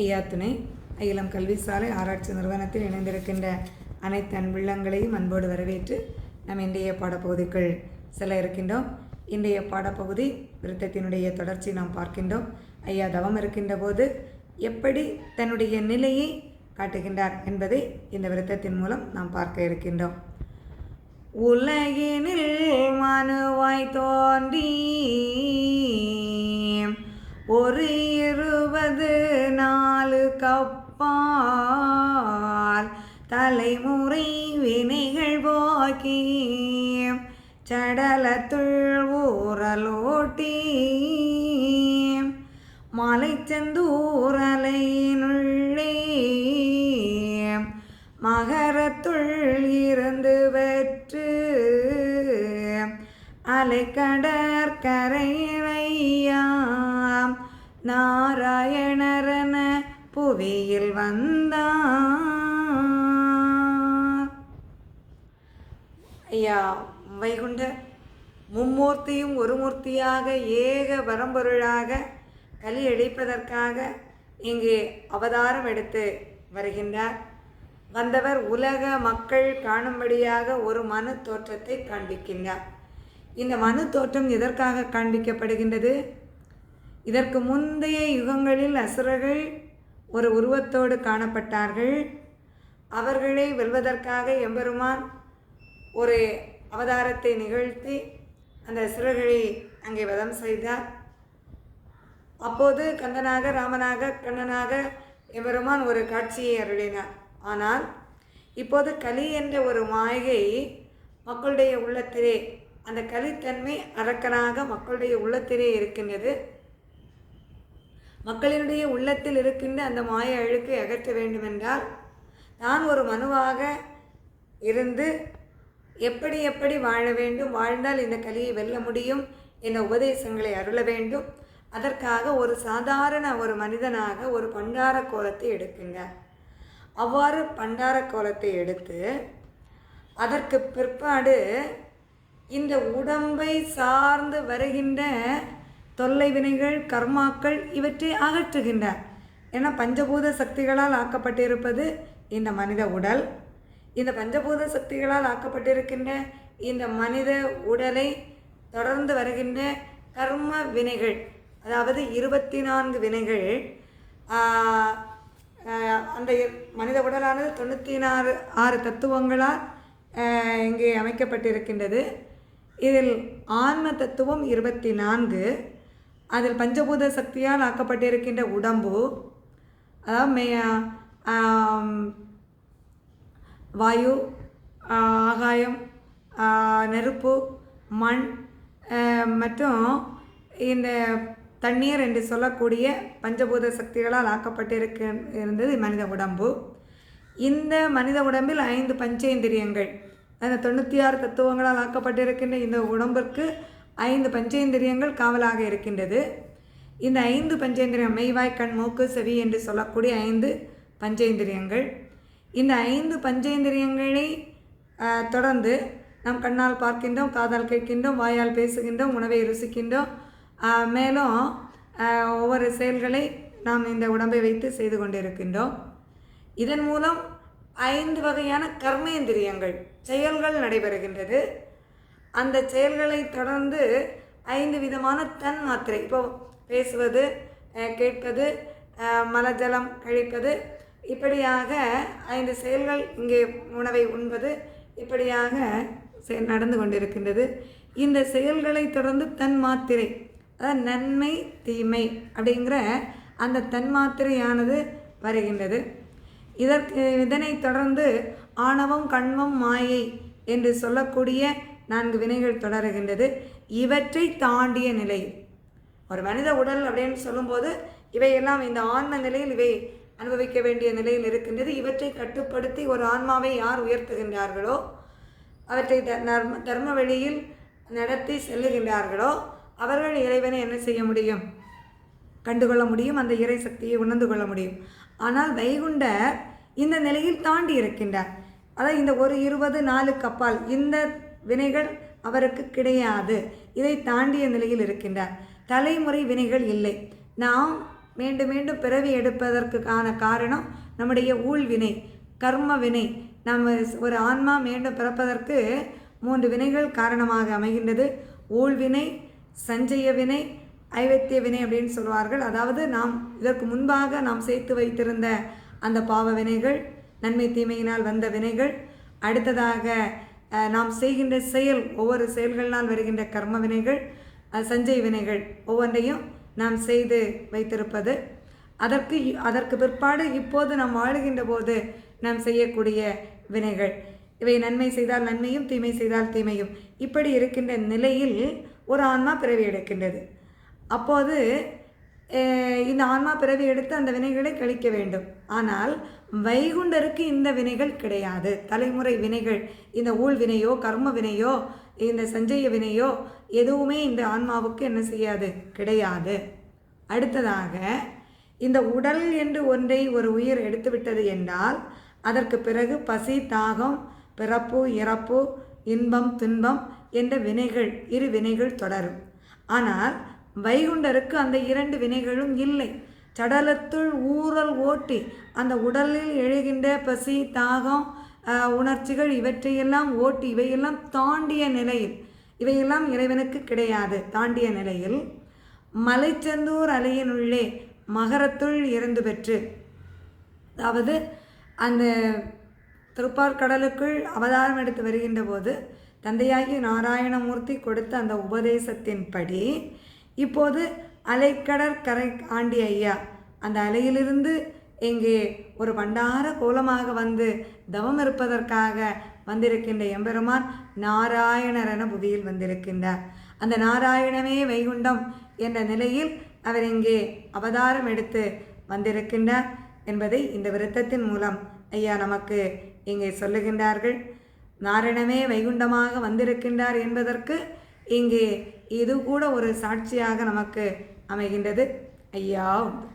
ஐயா துணை அகிலம் கல்வி சாலை ஆராய்ச்சி நிறுவனத்தில் இணைந்திருக்கின்ற அனைத்து அன்புள்ளங்களையும் அன்போடு வரவேற்று நாம் இன்றைய பாடப்பகுதிக்குள் செல்ல இருக்கின்றோம். இன்றைய பாடப்பகுதி விருத்தத்தினுடைய தொடர்ச்சி நாம் பார்க்கின்றோம். ஐயா தவம் இருக்கின்ற போது எப்படி தன்னுடைய நிலையை காட்டுகின்றார் என்பதை இந்த விருத்தத்தின் மூலம் நாம் பார்க்க இருக்கின்றோம். உலகினில் மனுவாய் தோன்றி ஒரு 24 கப்பால் தலைமுறை வினைகள் போக்கி சடலத்துள் ஊரலோட்டி மலைச்செந்தூரலையினுள்ளே மகரத்துள் இருந்து வெற்று அலைக்கடற்கரையாம் நாராயணரன புவியில் வந்தார். ஐயா வைகுண்ட மும்மூர்த்தியும் ஒரு மூர்த்தியாக ஏக பரம்பொருளாக கலி அழிப்பதற்காக இங்கு அவதாரம் எடுத்து வருகின்றார். வந்தவர் உலக மக்கள் காணும்படியாக ஒரு மனு தோற்றத்தை காண்பிக்கின்றார். இந்த மனு தோற்றம் எதற்காக காண்பிக்கப்படுகின்றது? இதற்கு முந்தைய யுகங்களில் அசுரர்கள் ஒரு உருவத்தோடு காணப்பட்டார்கள். அவர்களை வெல்வதற்காக எம்பெருமான் ஒரு அவதாரத்தை நிகழ்த்தி அந்த அசுரர்களை அங்கே வதம் செய்தார். அப்போது கந்தனாக, ராமனாக, கண்ணனாக எம்பெருமான் ஒரு காட்சியை அருளினார். ஆனால் இப்போது கலி என்ற ஒரு மாயை மக்களுடைய உள்ளத்திலே, அந்த கலித்தன்மை அரக்கனாக மக்களுடைய உள்ளத்திலே இருக்கின்றது. மக்களினுடைய உள்ளத்தில் இருக்கின்ற அந்த மாய அழுக்கை அகற்ற வேண்டுமென்றால் நான் ஒரு மனுவாக இருந்து எப்படி எப்படி வாழ வேண்டும், வாழ்ந்தால் இந்த கலியை வெல்ல முடியும் என்ற உபதேசங்களை அருள வேண்டும். அதற்காக ஒரு சாதாரண ஒரு மனிதனாக ஒரு பண்டார கோலத்தை எடுக்கின்றார். அவ்வாறு பண்டார கோலத்தை எடுத்து அதற்கு பிற்பாடு இந்த உடம்பை சார்ந்து வருகின்ற தொல்லை வினைகள், கர்மாக்கள் இவற்றை அகற்றுகின்றார். ஏன்னா பஞ்சபூத சக்திகளால் ஆக்கப்பட்டிருப்பது இந்த மனித உடல். இந்த பஞ்சபூத சக்திகளால் ஆக்கப்பட்டிருக்கின்ற இந்த மனித உடலை தொடர்ந்து வருகின்ற கர்ம வினைகள், அதாவது 24 வினைகள், அந்த மனித உடலானது 96 தத்துவங்களால் இங்கே அமைக்கப்பட்டிருக்கின்றது. இதில் ஆன்ம தத்துவம் 24, அதில் பஞ்சபூத சக்தியால் ஆக்கப்பட்டிருக்கின்ற உடம்பு, அதாவது வாயு, ஆகாயம், நெருப்பு, மண் மற்றும் இந்த தண்ணீர் என்று சொல்லக்கூடிய பஞ்சபூத சக்திகளால் ஆக்கப்பட்டிருந்தது மனித உடம்பு. இந்த மனித உடம்பில் 5 பஞ்சேந்திரியங்கள், அந்த 96 தத்துவங்களால் ஆக்கப்பட்டிருக்கின்ற இந்த உடம்பிற்கு 5 பஞ்சேந்திரியங்கள் காவலாக இருக்கின்றது. இந்த 5 பஞ்சேந்திரியம், மெய்வாய் கண் மூக்கு செவி என்று சொல்லக்கூடிய 5 பஞ்சேந்திரியங்கள். இந்த 5 பஞ்சேந்திரியங்களை தொடர்ந்து நாம் கண்ணால் பார்க்கின்றோம், காதால் கேட்கின்றோம், வாயால் பேசுகின்றோம், உணவை ருசிக்கின்றோம். மேலும் ஒவ்வொரு செயல்களை நாம் இந்த உடம்பை வைத்து செய்து கொண்டிருக்கின்றோம். இதன் மூலம் 5 வகையான கர்மேந்திரியங்கள் செயல்கள் நடைபெறுகின்றது. அந்த செயல்களை தொடர்ந்து 5 விதமான தன் மாத்திரை, இப்போ பேசுவது, கேட்பது, மலஜலம் கழிப்பது, இப்படியாக 5 செயல்கள், இங்கே உணவை உண்பது, இப்படியாக நடந்து கொண்டிருக்கின்றது. இந்த செயல்களை தொடர்ந்து தன் மாத்திரை, அதாவது நன்மை தீமை அப்படிங்கிற அந்த தன்மாத்திரையானது வருகின்றது. இதனை தொடர்ந்து ஆணவம், கண்மம், மாயை என்று சொல்லக்கூடிய 4 வினைகள் தொடருகின்றது. இவற்றை தாண்டிய நிலை ஒரு மனித உடல் அப்படின்னு சொல்லும்போது இவையெல்லாம் இந்த ஆன்ம நிலையில் இவை அனுபவிக்க வேண்டிய நிலையில் இருக்கின்றது. இவற்றை கட்டுப்படுத்தி ஒரு ஆன்மாவை யார் உயர்த்துகின்றார்களோ, அவற்றை தர்ம வழியில் நடத்தி செல்லுகின்றார்களோ அவர்கள் இறைவனை என்ன செய்ய முடியும்? கண்டுகொள்ள முடியும், அந்த இறை சக்தியை உணர்ந்து கொள்ள முடியும். ஆனால் வைகுண்டர் இந்த நிலையில் தாண்டி இருக்கின்றார். அதாவது இந்த ஒரு 24 கப்பால் இந்த வினைகள் அவருக்கு கிடையாது. இதை தாண்டிய நிலையில் இருக்கின்றார். தலைமுறை வினைகள் இல்லை. நாம் மீண்டும் மீண்டும் பிறவி எடுப்பதற்கான காரணம் நம்முடைய ஊழ்வினை, கர்ம வினை. நம்ம ஒரு ஆன்மா மீண்டும் பிறப்பதற்கு 3 வினைகள் காரணமாக அமைகின்றது. ஊழ்வினை, சஞ்சய வினை, ஐவத்திய வினை அப்படின்னு சொல்வார்கள். அதாவது நாம் இதற்கு முன்பாக நாம் சேர்த்து வைத்திருந்த அந்த பாவ வினைகள், நன்மை தீமையினால் வந்த வினைகள், அடுத்ததாக நாம் செய்கின்ற செயல், ஒவ்வொரு செயல்களினால் வருகின்ற கர்ம வினைகள், சஞ்சய் வினைகள் ஒவ்வொன்றையும் நாம் செய்து வைத்திருப்பது. அதற்கு பிற்பாடு இப்போது நாம் வாழுகின்ற போது நாம் செய்யக்கூடிய வினைகள், இவை நன்மை செய்தால் நன்மையும் தீமை செய்தால் தீமையும். இப்படி இருக்கின்ற நிலையில் ஒரு ஆன்மா பிறவி எடுக்கின்றது. அப்போது இந்த ஆன்மா பிறவி எடுத்து அந்த வினைகளை கழிக்க வேண்டும். ஆனால் வைகுண்டருக்கு இந்த வினைகள் கிடையாது. தலைமுறை வினைகள், இந்த ஊழ் வினையோ கர்ம வினையோ இந்த சஞ்சய வினையோ எதுவுமே இந்த ஆன்மாவுக்கு என்ன செய்யாது, கிடையாது. அடுத்ததாக இந்த உடல் என்று ஒன்றை ஒரு உயிர் எடுத்துவிட்டது என்றால் அதற்கு பிறகு பசி, தாகம், பிறப்பு, இறப்பு, இன்பம், துன்பம் என்ற வினைகள், 2 வினைகள் தொடரும். ஆனால் வைகுண்டருக்கு அந்த 2 வினைகளும் இல்லை. சடலத்துள் ஊறல் ஓட்டி அந்த உடலில் எழுகின்ற பசி, தாகம், உணர்ச்சிகள் இவற்றையெல்லாம் ஓட்டி இவையெல்லாம் தாண்டிய நிலையில், இவையெல்லாம் இறைவனுக்கு கிடையாது. தாண்டிய நிலையில் மலைச்சந்தூர் அலையினுள்ளே மகரத்துள் இருந்து பெற்று, அதாவது அந்த திருப்பாற்கடலுக்குள் அவதாரம் எடுத்து வருகின்ற போது தந்தையாகி நாராயணமூர்த்தி கொடுத்த அந்த உபதேசத்தின்படி இப்போது அலைக்கடற்கரை ஆண்டி ஐயா அந்த அலையிலிருந்து இங்கே ஒரு பண்டார கோலமாக வந்து தவம் இருப்பதற்காக வந்திருக்கின்ற எம்பெருமான் நாராயணர் என புவியில் வந்திருக்கின்றார். அந்த நாராயணமே வைகுண்டம் என்ற நிலையில் அவர் இங்கே அவதாரம் எடுத்து வந்திருக்கின்றார் என்பதை இந்த விருத்தத்தின் மூலம் ஐயா நமக்கு இங்கே சொல்லுகின்றார்கள். நாராயணமே வைகுண்டமாக வந்திருக்கின்றார் என்பதற்கு இங்கே இது கூட ஒரு சாட்சியாக நமக்கு அமைகின்றது. ஐயா உண்டு.